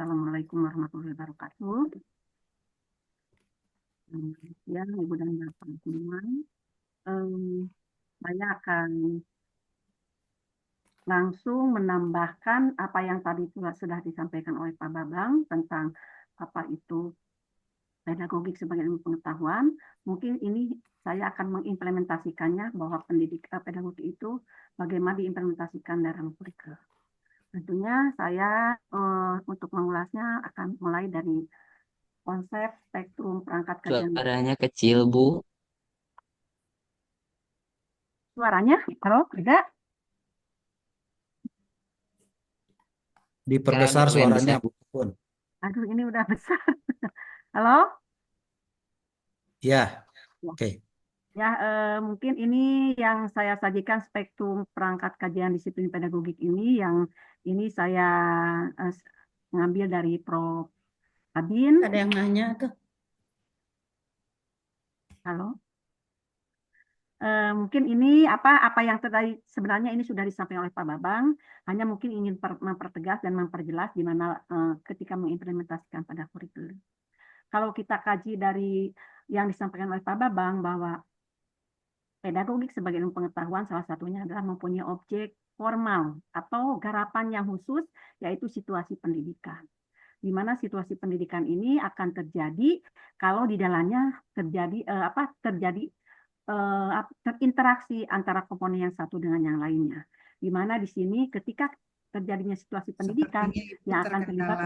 Assalamualaikum warahmatullahi wabarakatuh. Ya, Ibu dan Bapak semua, saya akan langsung menambahkan apa yang tadi sudah disampaikan oleh Pak Babang tentang apa itu pedagogik sebagai ilmu pengetahuan. Mungkin ini saya akan mengimplementasikannya bahwa pedagogik itu bagaimana diimplementasikan dalam kurikulum. Tentunya saya untuk mengulasnya akan mulai dari konsep spektrum perangkat kajian. Suaranya kecil, Bu. Suaranya, halo, ada? Sekarang Diperbesar lumayan suaranya, besar. Bu Pun. Aduh, ini udah besar. Halo? Ya, Ya, oke. ya mungkin ini yang saya sajikan spektrum perangkat kajian disiplin pedagogik ini yang ini saya ngambil dari Prof. Abin. Ada yang nanya tuh. Halo? Mungkin ini apa yang tadi sebenarnya ini sudah disampaikan oleh Pak Babang, hanya mungkin ingin mempertegas dan memperjelas di mana ketika mengimplementasikan pada kurikulum. Kalau kita kaji dari yang disampaikan oleh Pak Babang bahwa pedagogik sebagai ilmu pengetahuan salah satunya adalah mempunyai objek formal atau garapan yang khusus, yaitu situasi pendidikan. Di mana situasi pendidikan ini akan terjadi kalau di dalamnya terjadi terinteraksi antara komponen yang satu dengan yang lainnya. Di mana di sini ketika terjadinya situasi pendidikan yang akan terlibat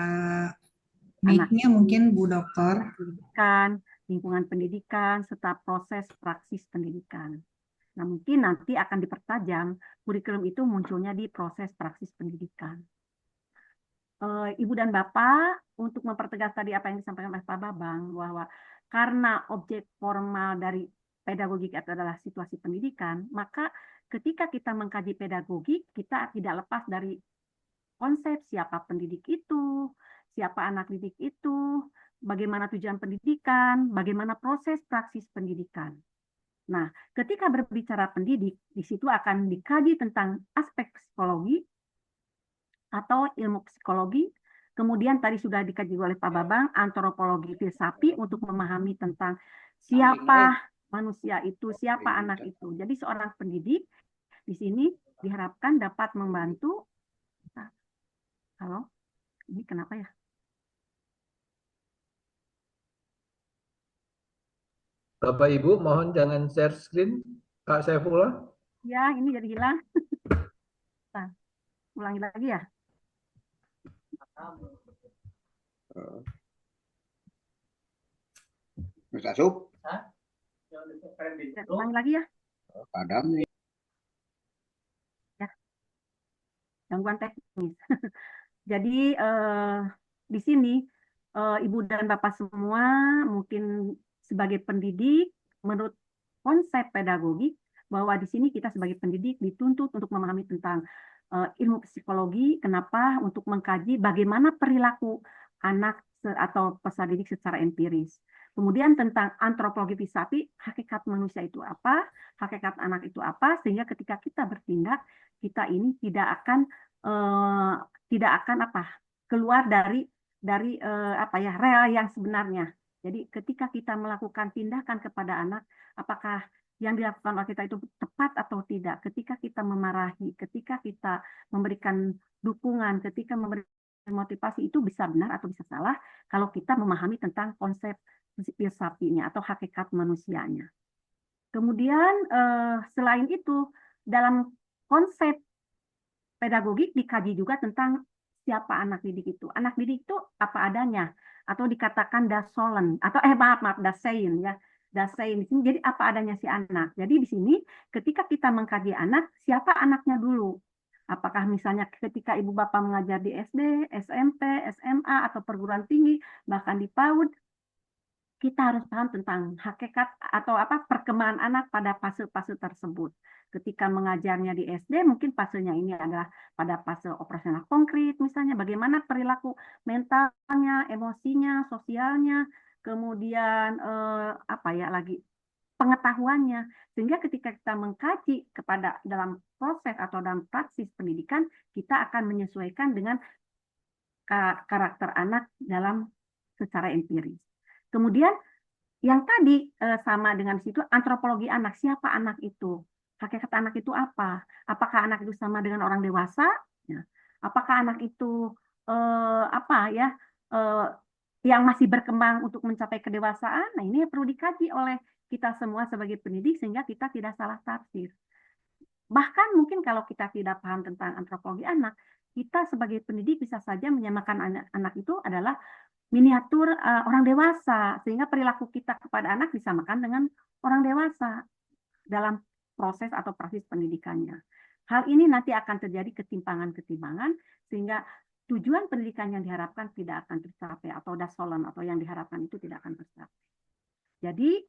Mic-nya mungkin Bu Dokter. pendidikan, lingkungan pendidikan, serta proses praksis pendidikan. Nah, mungkin nanti akan dipertajam kurikulum itu munculnya di proses praksis pendidikan. Ibu dan Bapak, untuk mempertegas tadi apa yang disampaikan oleh Pak Babang, bahwa karena objek formal dari pedagogik itu adalah situasi pendidikan, maka ketika kita mengkaji pedagogik, kita tidak lepas dari konsep siapa pendidik itu, siapa anak didik itu, bagaimana tujuan pendidikan, bagaimana proses praksis pendidikan. Nah, ketika berbicara pendidik, di situ akan dikaji tentang aspek psikologi atau ilmu psikologi. Kemudian tadi sudah dikaji oleh Pak Babang, antropologi filsafi untuk memahami tentang siapa manusia itu, siapa anak itu. Jadi seorang pendidik di sini diharapkan dapat membantu. Halo, ini kenapa ya? Bapak Ibu, mohon jangan share screen, Kak Saifullah. Ya, ini jadi hilang. Nah, ulangi lagi ya. Mas Asuk, Ulangi lagi ya. padam nih. Ya, gangguan teknis. Jadi di sini Ibu dan Bapak semua mungkin sebagai pendidik menurut konsep pedagogik bahwa di sini kita sebagai pendidik dituntut untuk memahami tentang ilmu psikologi. Kenapa? Untuk mengkaji bagaimana perilaku anak atau peserta didik secara empiris. Kemudian tentang antropologi filsafi, hakikat manusia itu apa, hakikat anak itu apa, sehingga ketika kita bertindak, kita ini tidak akan keluar dari real yang sebenarnya. Jadi ketika kita melakukan tindakan kepada anak, apakah yang dilakukan oleh kita itu tepat atau tidak? Ketika kita memarahi, ketika kita memberikan dukungan, ketika memberikan motivasi, itu bisa benar atau bisa salah kalau kita memahami tentang konsep filsafinya atau hakikat manusianya. Kemudian selain itu dalam konsep pedagogik dikaji juga tentang siapa anak didik itu. Anak didik itu apa adanya atau dikatakan dasolen atau maaf dasein ya. Dasein di sini jadi apa adanya si anak. Jadi di sini ketika kita mengkaji anak, siapa anaknya dulu? Apakah misalnya ketika ibu bapak mengajar di SD, SMP, SMA atau perguruan tinggi, bahkan di PAUD, kita harus paham tentang hakikat atau perkembangan anak pada fase-fase tersebut. Ketika mengajarnya di SD, mungkin fasenya ini adalah pada fase operasional konkret, misalnya bagaimana perilaku mentalnya, emosinya, sosialnya, kemudian pengetahuannya. Sehingga ketika kita mengkaji kepada dalam proses atau dalam praksis pendidikan, kita akan menyesuaikan dengan karakter anak dalam secara empiris. Kemudian yang tadi sama dengan situ antropologi anak, siapa anak itu? Hakikat anak itu apa? Apakah anak itu sama dengan orang dewasa? Ya. Apakah anak itu yang masih berkembang untuk mencapai kedewasaan? Nah, ini perlu dikaji oleh kita semua sebagai pendidik sehingga kita tidak salah tafsir. Bahkan mungkin kalau kita tidak paham tentang antropologi anak, kita sebagai pendidik bisa saja menyamakan anak itu adalah miniatur orang dewasa, sehingga perilaku kita kepada anak disamakan dengan orang dewasa dalam proses atau praksis pendidikannya. Hal ini nanti akan terjadi ketimpangan-ketimpangan, sehingga tujuan pendidikan yang diharapkan tidak akan tercapai, atau dasolan atau yang diharapkan itu tidak akan tercapai. Jadi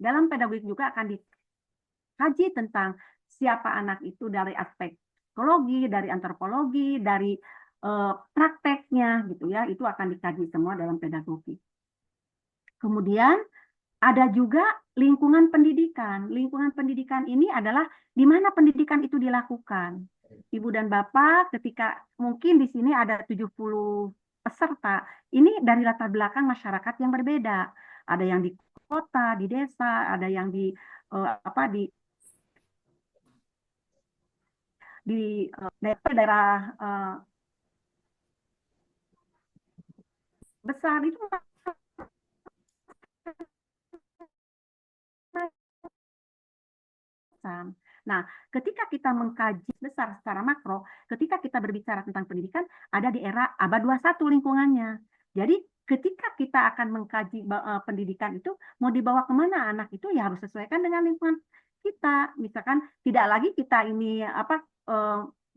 dalam pedagogik juga akan dikaji tentang siapa anak itu dari aspek psikologi, dari antropologi, dari prakteknya gitu ya, itu akan dikaji semua dalam pedagogik. Kemudian ada juga lingkungan pendidikan. Lingkungan pendidikan ini adalah di mana pendidikan itu dilakukan. Ibu dan Bapak, ketika mungkin di sini ada 70 peserta, ini dari latar belakang masyarakat yang berbeda. Ada yang di kota, di desa, ada yang di daerah besar itu. Nah, ketika kita mengkaji besar secara makro, ketika kita berbicara tentang pendidikan, ada di era abad 21 lingkungannya. Jadi, ketika kita akan mengkaji pendidikan itu, mau dibawa kemana anak itu, ya harus sesuaikan dengan lingkungan kita. Misalkan, tidak lagi kita ini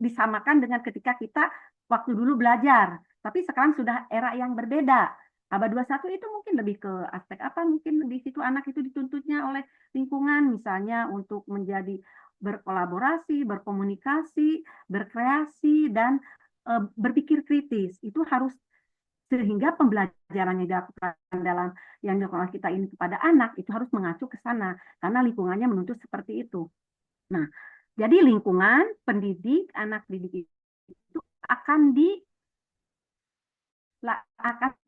disamakan dengan ketika kita waktu dulu belajar. Tapi sekarang sudah era yang berbeda. Abad 21 itu mungkin lebih ke aspek apa? Mungkin di situ anak itu dituntutnya oleh lingkungan, misalnya untuk menjadi berkolaborasi, berkomunikasi, berkreasi, dan berpikir kritis. Itu harus sehingga pembelajarannya dilakukan dalam yang dilakukan kita ini kepada anak itu harus mengacu ke sana karena lingkungannya menuntut seperti itu. Nah, jadi lingkungan pendidik anak didik itu akan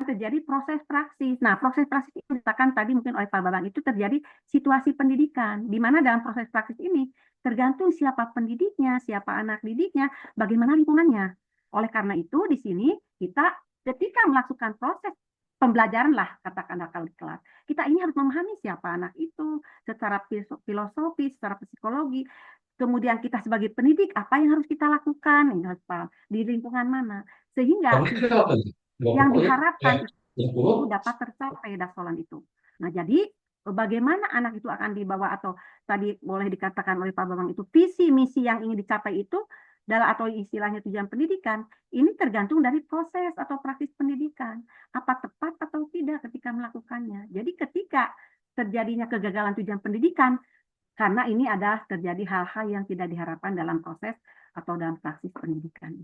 terjadi proses praksis. Nah, proses praksis itu dikatakan tadi mungkin oleh Pak Babang itu terjadi situasi pendidikan, di mana dalam proses praksis ini tergantung siapa pendidiknya, siapa anak didiknya, bagaimana lingkungannya. Oleh karena itu, di sini kita ketika melakukan proses pembelajaran lah, katakanlah kalau di kelas, kita ini harus memahami siapa anak itu secara filosofis, secara psikologi. Kemudian kita sebagai pendidik, apa yang harus kita lakukan, ini harus paham, di lingkungan mana. Sehingga yang diharapkan itu dapat tercapai dasolan itu. Nah, jadi bagaimana anak itu akan dibawa atau tadi boleh dikatakan oleh Pak Bambang itu visi misi yang ingin dicapai itu dalam atau istilahnya tujuan pendidikan ini tergantung dari proses atau praktis pendidikan. Apa tepat atau tidak ketika melakukannya. Jadi ketika terjadinya kegagalan tujuan pendidikan karena ini adalah terjadi hal-hal yang tidak diharapkan dalam proses atau dalam praksis pendidikan.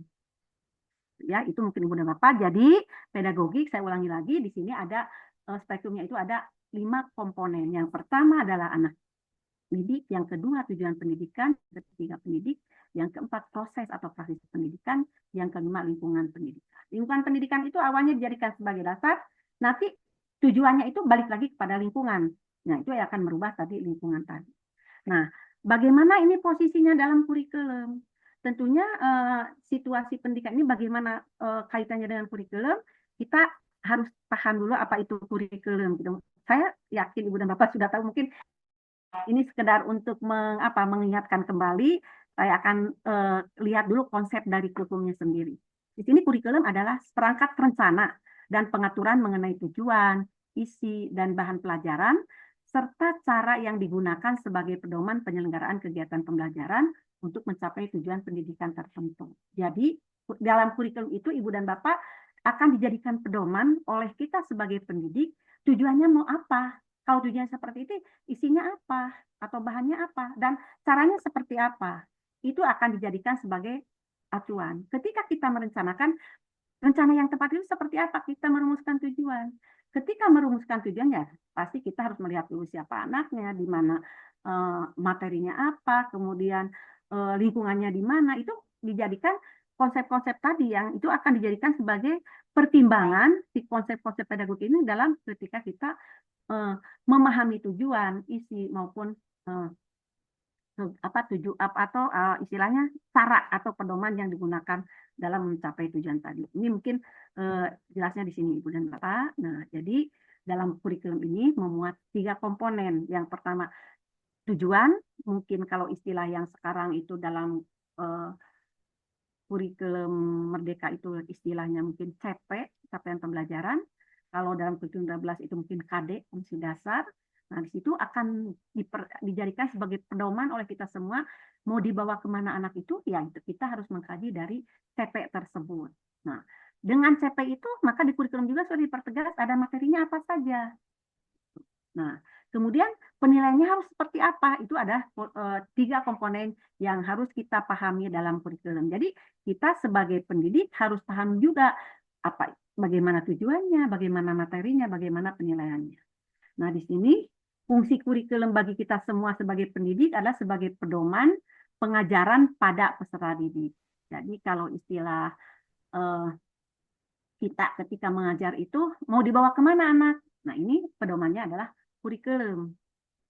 Ya, itu mungkin Ibu dan Bapak. Jadi pedagogik saya ulangi lagi di sini ada spektrumnya itu ada 5 komponen. Yang pertama adalah anak didik, yang kedua tujuan pendidikan, yang ketiga pendidik, yang keempat proses atau praksis pendidikan, yang kelima lingkungan pendidikan. Lingkungan pendidikan itu awalnya dijadikan sebagai dasar, nanti tujuannya itu balik lagi kepada lingkungan. Nah, itu yang akan merubah tadi lingkungan tadi. Nah, bagaimana ini posisinya dalam kurikulum? Tentunya situasi pendidikan ini bagaimana kaitannya dengan kurikulum, kita harus paham dulu apa itu kurikulum. Gitu. Saya yakin Ibu dan Bapak sudah tahu, mungkin ini sekedar untuk mengingatkan kembali, saya akan lihat dulu konsep dari kurikulumnya sendiri. Di sini kurikulum adalah perangkat rencana dan pengaturan mengenai tujuan, isi, dan bahan pelajaran, serta cara yang digunakan sebagai pedoman penyelenggaraan kegiatan pembelajaran untuk mencapai tujuan pendidikan tertentu. Jadi, dalam kurikulum itu Ibu dan Bapak akan dijadikan pedoman oleh kita sebagai pendidik, tujuannya mau apa? Kalau tujuannya seperti itu, isinya apa? Atau bahannya apa? Dan caranya seperti apa? Itu akan dijadikan sebagai acuan. Ketika kita merencanakan, rencana yang tepat itu seperti apa? Kita merumuskan tujuan. Ketika merumuskan tujuannya, pasti kita harus melihat dulu siapa anaknya, di mana materinya apa, kemudian lingkungannya di mana, itu dijadikan konsep-konsep tadi yang itu akan dijadikan sebagai pertimbangan si konsep-konsep pedagogik ini dalam ketika kita memahami tujuan, isi maupun atau istilahnya cara atau pedoman yang digunakan dalam mencapai tujuan tadi. Ini mungkin jelasnya di sini Ibu dan Bapak. Nah, jadi dalam kurikulum ini memuat 3 komponen. Yang pertama tujuan, mungkin kalau istilah yang sekarang itu dalam kurikulum Merdeka itu istilahnya mungkin CP, capaian pembelajaran. Kalau dalam kurikulum 12 itu mungkin KD, fungsi dasar. Nah, di situ akan dijadikan sebagai pedoman oleh kita semua, mau dibawa kemana anak itu, ya itu kita harus mengkaji dari CP tersebut. Nah, dengan CP itu, maka di kurikulum juga sudah dipertegas ada materinya apa saja. Nah, kemudian penilaiannya harus seperti apa? Itu ada 3 komponen yang harus kita pahami dalam kurikulum. Jadi, kita sebagai pendidik harus paham juga bagaimana tujuannya, bagaimana materinya, bagaimana penilaiannya. Nah, di sini fungsi kurikulum bagi kita semua sebagai pendidik adalah sebagai pedoman pengajaran pada peserta didik. Jadi kalau istilah kita ketika mengajar itu mau dibawa kemana anak? Nah, ini pedomannya adalah kurikulum.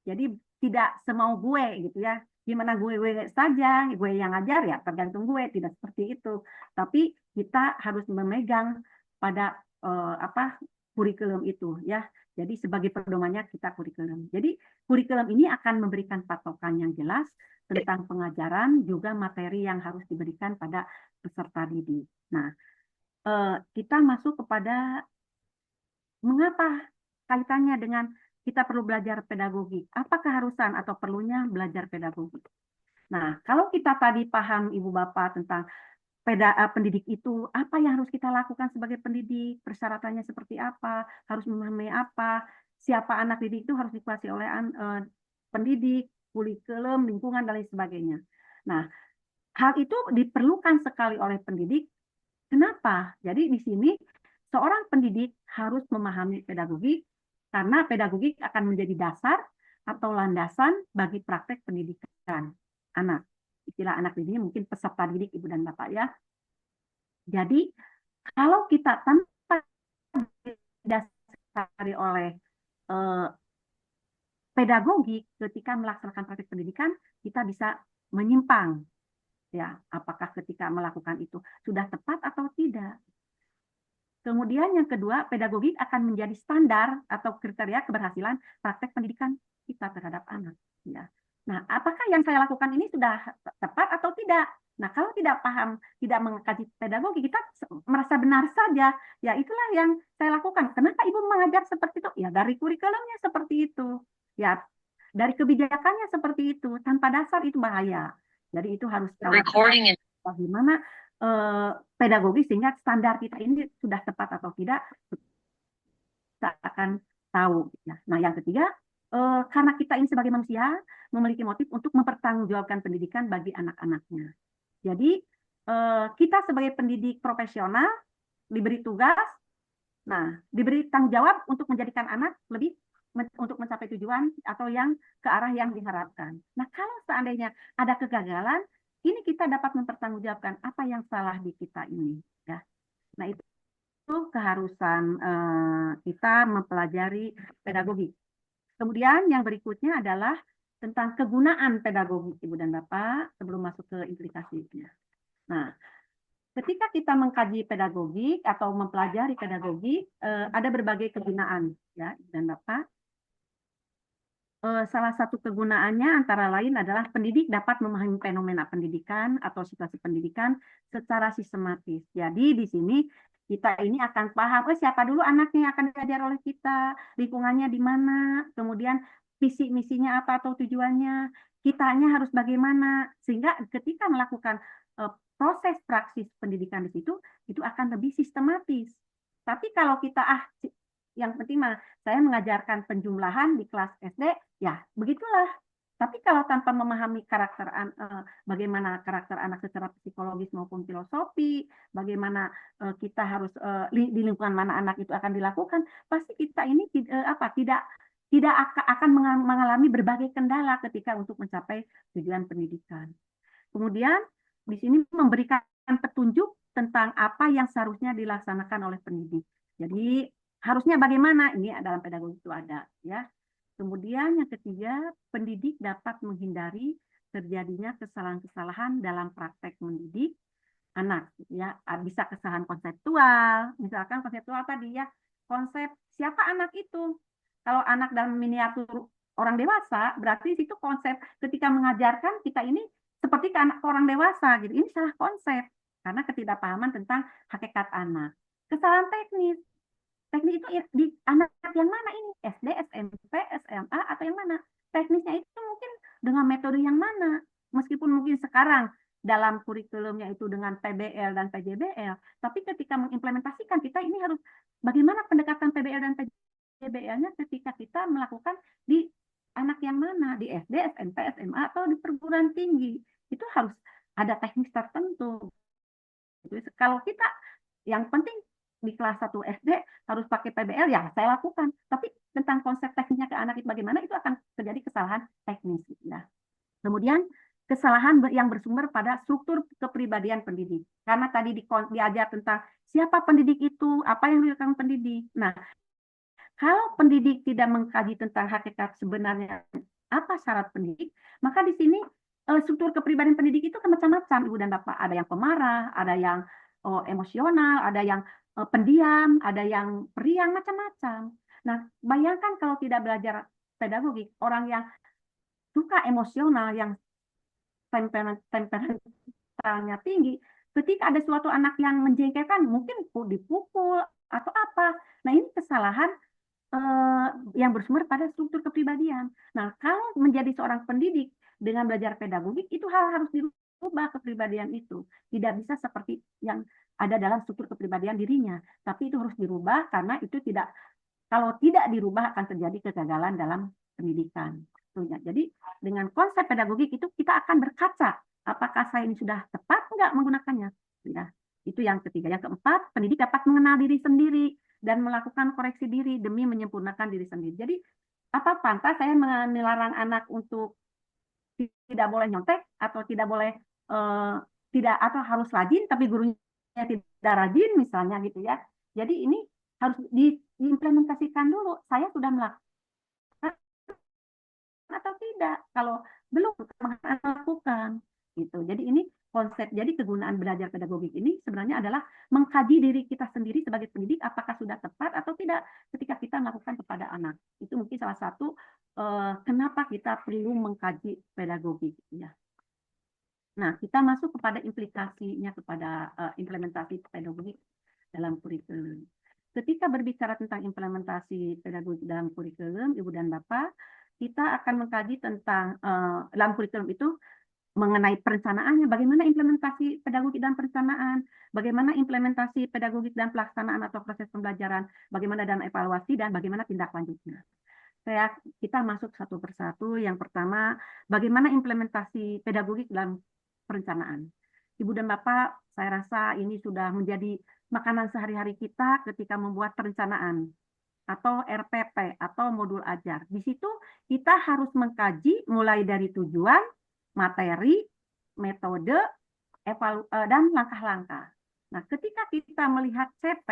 Jadi tidak semau gue gitu ya. Gimana gue saja, gue yang ngajar ya tergantung gue, tidak seperti itu. Tapi kita harus memegang pada kurikulum itu ya. Jadi sebagai pedomannya kita kurikulum. Jadi kurikulum ini akan memberikan patokan yang jelas tentang pengajaran, juga materi yang harus diberikan pada peserta didik. Nah, kita masuk kepada mengapa kaitannya dengan kita perlu belajar pedagogi. Apa keharusan atau perlunya belajar pedagogi? Nah, kalau kita tadi paham Ibu Bapak tentang pendidik itu, apa yang harus kita lakukan sebagai pendidik, persyaratannya seperti apa, harus memahami apa, siapa anak didik itu harus dikuasai oleh pendidik, kurikulum, lingkungan, dan lain sebagainya. Nah, hal itu diperlukan sekali oleh pendidik. Kenapa? Jadi di sini seorang pendidik harus memahami pedagogik, karena pedagogik akan menjadi dasar atau landasan bagi praktek pendidikan anak. Istilah anak didiknya mungkin peserta didik Ibu dan Bapak ya. Jadi kalau kita tanpa didasari oleh pedagogik ketika melaksanakan praktek pendidikan, kita bisa menyimpang. Ya, apakah ketika melakukan itu sudah tepat atau tidak? Kemudian yang kedua, pedagogik akan menjadi standar atau kriteria keberhasilan praktek pendidikan kita terhadap anak. Ya. Nah, apakah yang saya lakukan ini sudah tepat atau tidak? Nah, kalau tidak paham, tidak mengkaji pedagogi, kita merasa benar saja. Ya, itulah yang saya lakukan. Kenapa Ibu mengajar seperti itu? Ya, dari kurikulumnya seperti itu. Ya, dari kebijakannya seperti itu. Tanpa dasar itu bahaya. Jadi itu harus tahu bagaimana pedagogi sehingga standar kita ini sudah tepat atau tidak, kita akan tahu. Nah, yang ketiga, karena kita ini sebagai manusia memiliki motif untuk mempertanggungjawabkan pendidikan bagi anak-anaknya. Jadi kita sebagai pendidik profesional diberi tugas, nah diberi tanggung jawab untuk menjadikan anak lebih untuk mencapai tujuan atau yang ke arah yang diharapkan. Nah, kalau seandainya ada kegagalan, ini kita dapat mempertanggungjawabkan apa yang salah di kita ini. Ya. Nah, itu keharusan kita mempelajari pedagogi. Kemudian yang berikutnya adalah tentang kegunaan pedagogi Ibu dan Bapak sebelum masuk ke implikasinya. Nah, ketika kita mengkaji pedagogi atau mempelajari pedagogi, ada berbagai kegunaan ya Ibu dan Bapak. Salah satu kegunaannya antara lain adalah pendidik dapat memahami fenomena pendidikan atau situasi pendidikan secara sistematis. Jadi di sini kita ini akan paham, siapa dulu anaknya yang akan diajar oleh kita, lingkungannya di mana, kemudian visi misinya apa atau tujuannya, kitanya harus bagaimana, sehingga ketika melakukan proses praksis pendidikan di situ, itu akan lebih sistematis. Tapi kalau kita yang penting saya mengajarkan penjumlahan di kelas SD, ya begitulah. Tapi kalau tanpa memahami karakter bagaimana karakter anak secara psikologis maupun filosofi, bagaimana kita harus di lingkungan mana anak itu akan dilakukan, pasti kita ini tidak akan mengalami berbagai kendala ketika untuk mencapai tujuan pendidikan. Kemudian di sini memberikan petunjuk tentang apa yang seharusnya dilaksanakan oleh pendidik. Jadi harusnya bagaimana, ini dalam pedagogi itu ada ya. Kemudian yang ketiga, pendidik dapat menghindari terjadinya kesalahan-kesalahan dalam praktek mendidik anak ya. Bisa kesalahan konseptual, misalkan konseptual tadi ya, konsep siapa anak itu. Kalau anak dalam miniatur orang dewasa, berarti itu konsep ketika mengajarkan kita ini seperti ke anak orang dewasa gitu. Ini salah konsep karena ketidakpahaman tentang hakikat anak. Kesalahan teknis. Teknis itu di anak yang mana ini? SD, SMP, SMA, atau yang mana? Teknisnya itu mungkin dengan metode yang mana? Meskipun mungkin sekarang dalam kurikulumnya itu dengan PBL dan PJBL, tapi ketika mengimplementasikan kita ini harus bagaimana pendekatan PBL dan PJBL-nya ketika kita melakukan di anak yang mana? Di SD, SMP, SMA, atau di perguruan tinggi. Itu harus ada teknis tertentu. Kalau kita yang penting di kelas 1 SD harus pakai PBL, ya saya lakukan. Tapi tentang konsep teknisnya ke anak itu bagaimana, itu akan terjadi kesalahan teknis. Ya. Kemudian kesalahan yang bersumber pada struktur kepribadian pendidik. Karena tadi diajar tentang siapa pendidik itu, apa yang dilakukan pendidik. Nah, kalau pendidik tidak mengkaji tentang hakikat sebenarnya apa syarat pendidik, maka di sini struktur kepribadian pendidik itu kan macam-macam, Ibu dan Bapak. Ada yang pemarah, ada yang emosional, ada yang pendiam, ada yang periang, macam-macam. Nah, bayangkan kalau tidak belajar pedagogik, orang yang suka emosional, yang temperamentalnya tinggi, ketika ada suatu anak yang menjengkelkan, mungkin dipukul atau apa. Nah, ini kesalahan yang bersumber pada struktur kepribadian. Nah, kalau menjadi seorang pendidik dengan belajar pedagogik, itu harus dirubah kepribadian itu. Tidak bisa seperti yang ada dalam struktur kepribadian dirinya, tapi itu harus dirubah karena itu tidak, kalau tidak dirubah akan terjadi kegagalan dalam pendidikan. Jadi dengan konsep pedagogik itu kita akan berkaca, apakah saya ini sudah tepat enggak menggunakannya. Ya, itu yang ketiga. Yang keempat, pendidik dapat mengenal diri sendiri dan melakukan koreksi diri demi menyempurnakan diri sendiri. Jadi apa pantas saya melarang anak untuk tidak boleh nyontek atau tidak boleh tidak atau harus rajin tapi gurunya tidak rajin misalnya gitu ya. Jadi ini harus diimplementasikan dulu. Saya sudah melakukan atau tidak. Kalau belum lakukan gitu. Jadi ini konsep. Jadi kegunaan belajar pedagogik ini sebenarnya adalah mengkaji diri kita sendiri sebagai pendidik apakah sudah tepat atau tidak ketika kita melakukan kepada anak. Itu mungkin salah satu kenapa kita perlu mengkaji pedagogik ya. Nah, kita masuk kepada implikasinya kepada implementasi pedagogik dalam kurikulum. Ketika berbicara tentang implementasi pedagogik dalam kurikulum, Ibu dan Bapak, kita akan mengkaji tentang dalam kurikulum itu mengenai perencanaannya, bagaimana implementasi pedagogik dan perencanaan, bagaimana implementasi pedagogik dan pelaksanaan atau proses pembelajaran, bagaimana dan evaluasi, dan bagaimana tindak lanjutnya. Kita masuk satu persatu. Yang pertama, bagaimana implementasi pedagogik dalam perencanaan. Ibu dan Bapak, saya rasa ini sudah menjadi makanan sehari-hari kita ketika membuat perencanaan atau RPP atau modul ajar. Di situ kita harus mengkaji mulai dari tujuan, materi, metode, dan langkah-langkah. Nah, ketika kita melihat CP,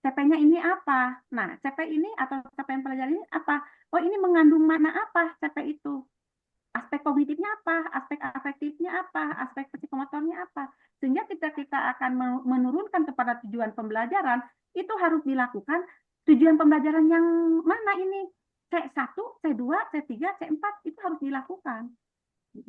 CP-nya ini apa? Nah, CP ini atau capaian pelajaran ini apa? Oh, ini mengandung makna apa CP itu? Aspek kognitifnya apa? Aspek afektifnya apa? Aspek psikomotornya apa? Sehingga kita akan menurunkan kepada tujuan pembelajaran, itu harus dilakukan tujuan pembelajaran yang mana ini? C1, C2, C3, C4, itu harus dilakukan.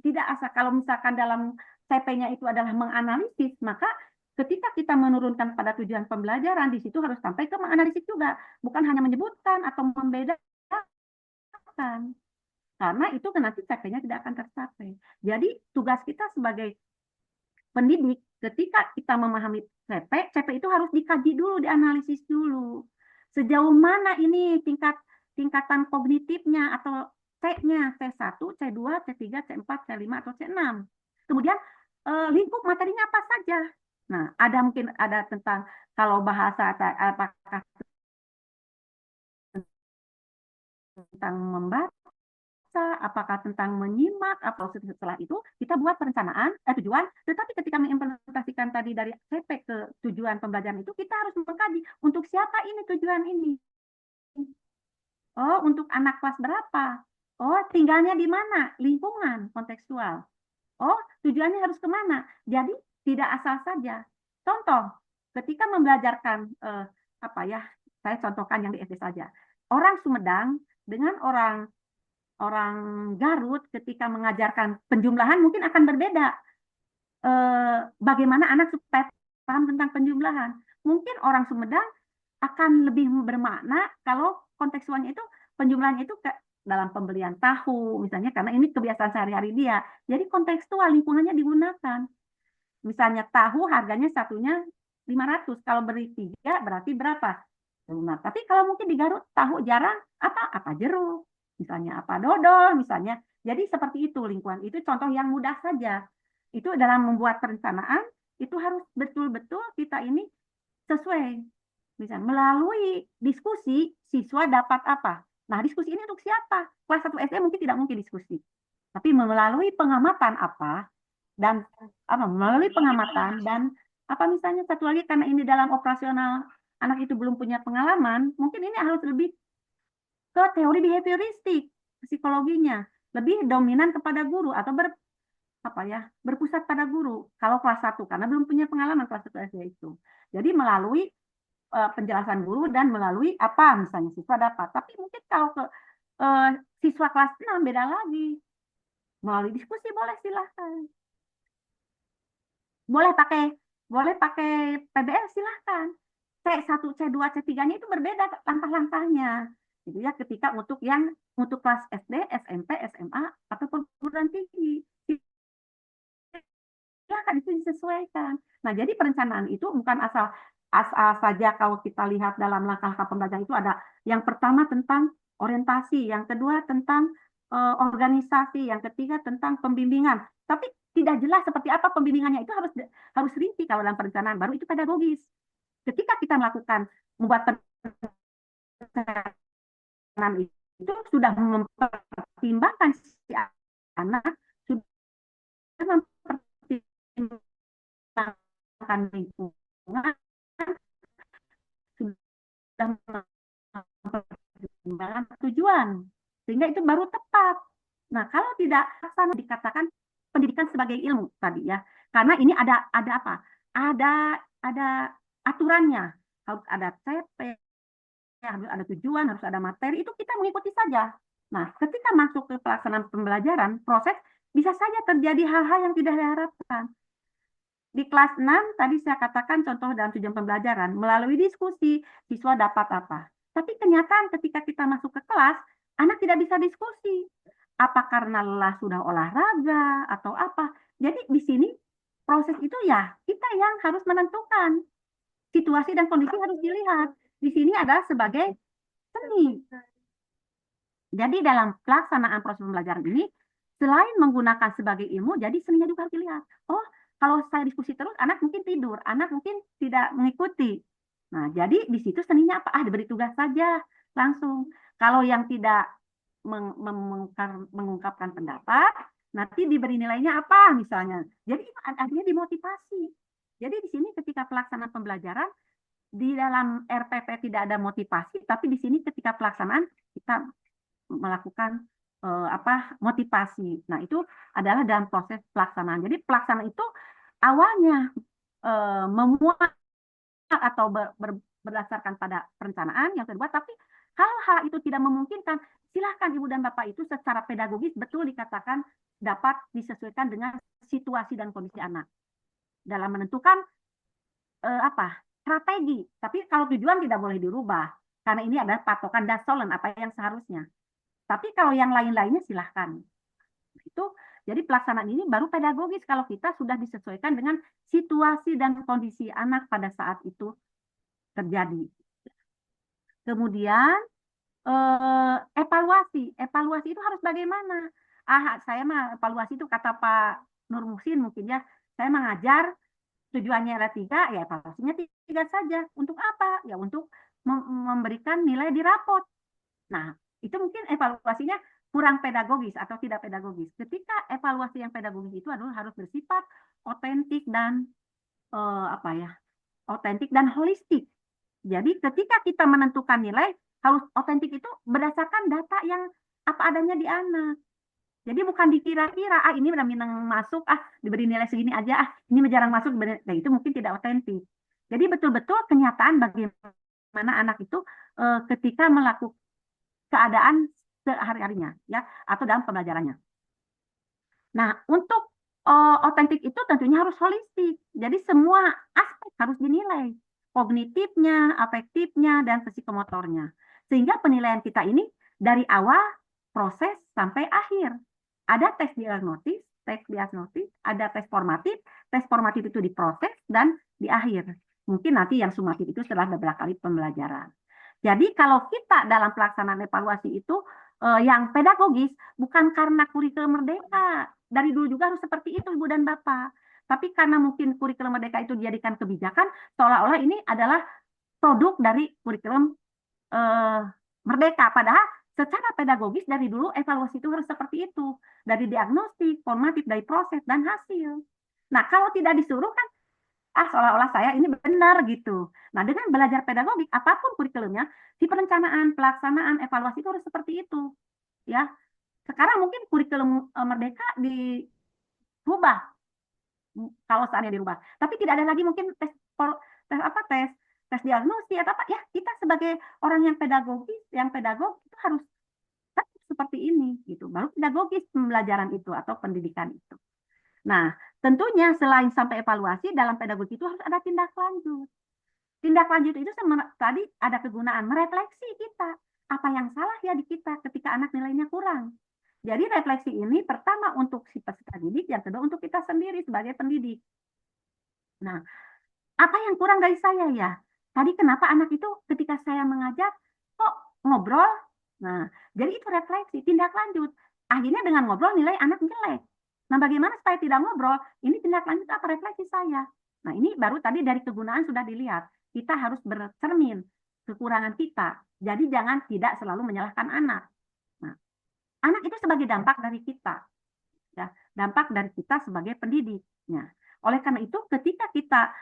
Tidak asal kalau misalkan dalam CP-nya itu adalah menganalisis, maka ketika kita menurunkan pada tujuan pembelajaran, di situ harus sampai ke menganalisis juga, bukan hanya menyebutkan atau membedakan. Karena itu nanti CP-nya tidak akan tercapai. Jadi tugas kita sebagai pendidik, ketika kita memahami CP, CP itu harus dikaji dulu, dianalisis dulu. Sejauh mana ini tingkatan kognitifnya atau C-nya, C1, C2, C3, C4, C5, atau C6. Kemudian lingkup materinya apa saja. Nah, mungkin ada tentang kalau bahasa apakah tentang membaca, membaca, apakah tentang menyimak, atau setelah itu kita buat perencanaan, tujuan, tetapi ketika mengimplementasikan tadi dari CP ke tujuan pembelajaran itu, kita harus mengkaji untuk siapa ini tujuan ini. Oh, untuk anak kelas berapa? Oh, tinggalnya di mana? Lingkungan kontekstual. Oh, tujuannya harus kemana? Jadi tidak asal saja. Contoh, ketika membelajarkan apa ya? Saya contohkan yang di SD saja. Orang Sumedang dengan orang Garut ketika mengajarkan penjumlahan mungkin akan berbeda. Bagaimana anak supaya paham tentang penjumlahan? Mungkin orang Sumedang akan lebih bermakna kalau kontekstualnya itu penjumlahan itu dalam pembelian tahu misalnya, karena ini kebiasaan sehari-hari dia. Jadi kontekstual lingkungannya digunakan. Misalnya tahu harganya satunya 500, kalau beri 3 berarti berapa? Nah, tapi kalau mungkin di Garut tahu jarang, apa jeruk, misalnya apa dodol misalnya. Jadi seperti itu lingkungan. Itu contoh yang mudah saja. Itu dalam membuat perencanaan itu harus betul-betul kita ini sesuai. Misalnya melalui diskusi siswa dapat apa? Nah, diskusi ini untuk siapa? Kelas 1 SD mungkin tidak mungkin diskusi. Tapi melalui pengamatan apa? Dan melalui pengamatan dan apa misalnya satu lagi, karena ini dalam operasional anak itu belum punya pengalaman, mungkin ini harus lebih ke teori behavioristik, psikologinya, lebih dominan kepada guru atau berpusat pada guru kalau kelas 1 karena belum punya pengalaman kelas 1 SD itu. Jadi melalui penjelasan guru dan melalui apa misalnya siswa dapat. Tapi mungkin kalau ke siswa kelas 6 beda lagi. Melalui diskusi boleh, silahkan. Boleh pakai PBL, silahkan. C1, C2, C3-nya itu berbeda langkah-langkahnya. Gitu ya, ketika untuk kelas SD, SMP, SMA atau perguruan tinggi. Silahkan itu disesuaikan. Nah, jadi perencanaan itu bukan asal saja. Kalau kita lihat dalam langkah-langkah pembelajaran itu ada yang pertama tentang orientasi, yang kedua tentang organisasi, yang ketiga tentang pembimbingan. Tapi tidak jelas seperti apa pembimbingannya, itu harus rinci kalau dalam perencanaan, baru itu pedagogis. Ketika kita membuat perencanaan itu sudah mempertimbangkan si anak, sudah mempertimbangkan lingkungan, sudah mempertimbangkan tujuan, sehingga itu baru tepat. Nah, kalau tidak sana dikatakan pendidikan sebagai ilmu tadi ya, karena ini ada apa? Ada aturannya, harus ada CP, harus ada tujuan, harus ada materi, itu kita mengikuti saja. Nah, ketika masuk ke pelaksanaan pembelajaran, proses bisa saja terjadi hal-hal yang tidak diharapkan. Di kelas 6, tadi saya katakan contoh dalam tujuan pembelajaran, melalui diskusi, siswa dapat apa. Tapi kenyataan ketika kita masuk ke kelas, anak tidak bisa diskusi. Apa karena lelah sudah olahraga, atau apa. Jadi di sini, proses itu ya kita yang harus menentukan. Situasi dan kondisi harus dilihat. Di sini adalah sebagai seni. Jadi dalam pelaksanaan proses pembelajaran ini, selain menggunakan sebagai ilmu, jadi seninya juga harus dilihat. Oh, kalau saya diskusi terus, anak mungkin tidur, anak mungkin tidak mengikuti. Nah, jadi di situ seninya apa? Diberi tugas saja langsung. Kalau yang tidak mengungkapkan pendapat, nanti diberi nilainya apa misalnya. Jadi akhirnya dimotivasi. Jadi di sini ketika pelaksanaan pembelajaran, di dalam RPP tidak ada motivasi, tapi di sini ketika pelaksanaan kita melakukan motivasi. Nah, itu adalah dalam proses pelaksanaan. Jadi pelaksanaan itu awalnya memuat atau berdasarkan pada perencanaan yang terbuat, tapi hal-hal itu tidak memungkinkan, silahkan Ibu dan Bapak itu secara pedagogis betul dikatakan dapat disesuaikan dengan situasi dan kondisi anak dalam menentukan strategi. Tapi kalau tujuan tidak boleh dirubah, karena ini adalah patokan dasolen apa yang seharusnya. Tapi kalau yang lain-lainnya silahkan. Itu jadi pelaksanaan ini baru pedagogis kalau kita sudah disesuaikan dengan situasi dan kondisi anak pada saat itu terjadi. Kemudian evaluasi. Evaluasi itu harus bagaimana? Saya mah evaluasi itu kata Pak Nur Muhsin mungkin ya. Saya mengajar tujuannya ada 3, ya evaluasinya 3 saja. Untuk apa? Ya untuk memberikan nilai di rapot. Nah, itu mungkin evaluasinya kurang pedagogis atau tidak pedagogis. Ketika evaluasi yang pedagogis itu adalah harus bersifat otentik dan otentik dan holistik. Jadi ketika kita menentukan nilai, harus otentik itu berdasarkan data yang apa adanya di anak. Jadi bukan dikira-kira, ini udah minang masuk, diberi nilai segini aja, ini jarang masuk, nah itu mungkin tidak otentik. Jadi betul-betul kenyataan bagaimana anak itu ketika melakukan keadaan sehari-harinya, ya, atau dalam pembelajarannya. Nah, untuk otentik itu tentunya harus holistik. Jadi semua aspek harus dinilai, kognitifnya, afektifnya, dan psikomotornya. Sehingga penilaian kita ini dari awal proses sampai akhir. Ada tes diagnostis, ada tes formatif itu diproses dan di akhir. Mungkin nanti yang sumatif itu setelah beberapa kali pembelajaran. Jadi kalau kita dalam pelaksanaan evaluasi itu yang pedagogis bukan karena kurikulum merdeka. Dari dulu juga harus seperti itu Ibu dan Bapak. Tapi karena mungkin kurikulum merdeka itu dijadikan kebijakan, seolah-olah ini adalah produk dari kurikulum merdeka. Padahal secara pedagogis dari dulu evaluasi itu harus seperti itu. Dari diagnostik, formatif, dari proses, dan hasil. Nah, kalau tidak disuruh kan, seolah-olah saya ini benar gitu. Nah, dengan belajar pedagogik, apapun kurikulumnya, di perencanaan, pelaksanaan, evaluasi itu harus seperti itu. Ya, sekarang mungkin kurikulum merdeka dirubah, kalau saatnya dirubah. Tapi tidak ada lagi mungkin tes diagnosis atau apa. Ya, kita sebagai orang yang pedagogis, yang pedagog itu harus seperti ini gitu. Baru pedagogis pembelajaran itu atau pendidikan itu. Nah, tentunya selain sampai evaluasi dalam pedagogi itu harus ada tindak lanjut. Tindak lanjut itu tadi ada kegunaan merefleksi kita. Apa yang salah ya di kita ketika anak nilainya kurang. Jadi refleksi ini pertama untuk si peserta didik, yang kedua untuk kita sendiri sebagai pendidik. Nah, apa yang kurang dari saya ya? Tadi kenapa anak itu ketika saya mengajar kok ngobrol? Nah, jadi itu refleksi, tindak lanjut. Akhirnya dengan ngobrol nilai anak jelek. Nah, bagaimana supaya tidak ngobrol? Ini tindak lanjut apa refleksi saya? Nah, ini baru tadi dari kegunaan sudah dilihat. Kita harus bercermin kekurangan kita. Jadi jangan tidak selalu menyalahkan anak. Nah, anak itu sebagai dampak dari kita. Ya, dampak dari kita sebagai pendidiknya. Oleh karena itu, ketika kita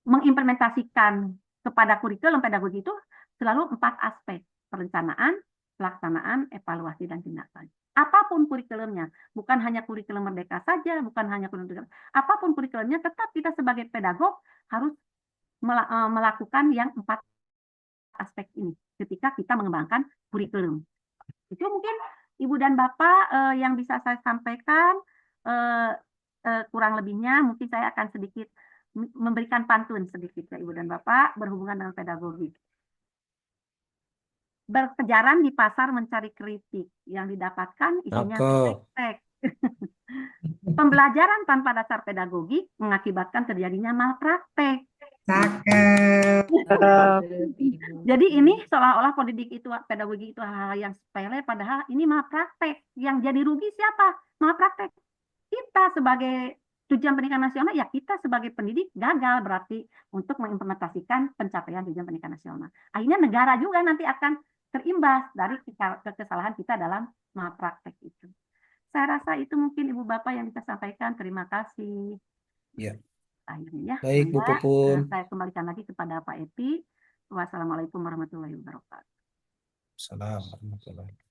mengimplementasikan kepada kurikulum pedagogi itu selalu 4 aspek. Perencanaan, pelaksanaan, evaluasi, dan tindak lanjut. Apapun kurikulumnya, bukan hanya kurikulum merdeka saja, bukan hanya kurikulum, apapun kurikulumnya, tetap kita sebagai pedagog harus melakukan yang 4 aspek ini ketika kita mengembangkan kurikulum. Itu mungkin Ibu dan Bapak yang bisa saya sampaikan, kurang lebihnya mungkin saya akan sedikit memberikan pantun sedikit ya Ibu dan Bapak berhubungan dengan pedagogi. Berkejaran di pasar mencari kritik, yang didapatkan isinya tek-tek. Pembelajaran tanpa dasar pedagogik mengakibatkan terjadinya malpraktek. Cakep. Jadi ini seolah-olah pendidik itu, pedagogi itu hal yang sepele, padahal ini malpraktek. Yang jadi rugi siapa? Malpraktek. Kita sebagai tujuan pendidikan nasional, ya kita sebagai pendidik gagal berarti untuk mengimplementasikan pencapaian tujuan pendidikan nasional. Akhirnya negara juga nanti akan terimbas dari kesalahan kita dalam malpraktek itu. Saya rasa itu mungkin Ibu Bapak yang bisa sampaikan. Terima kasih. Ya. Akhirnya, Baik, Bu Pupun. saya kembalikan lagi kepada Pak Epi. Wassalamualaikum warahmatullahi wabarakatuh. Assalamualaikum warahmatullahi wabarakatuh.